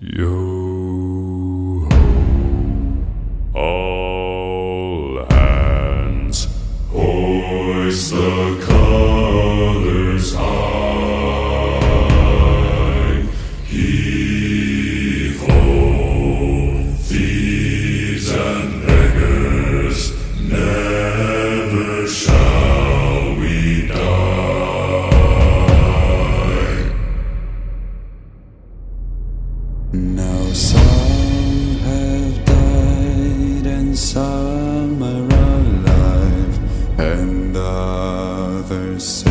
Yo ho, all hands, hoist the colors high. Heave ho, thieves and beggars, never shall we die. Now some have died and some are alive, and others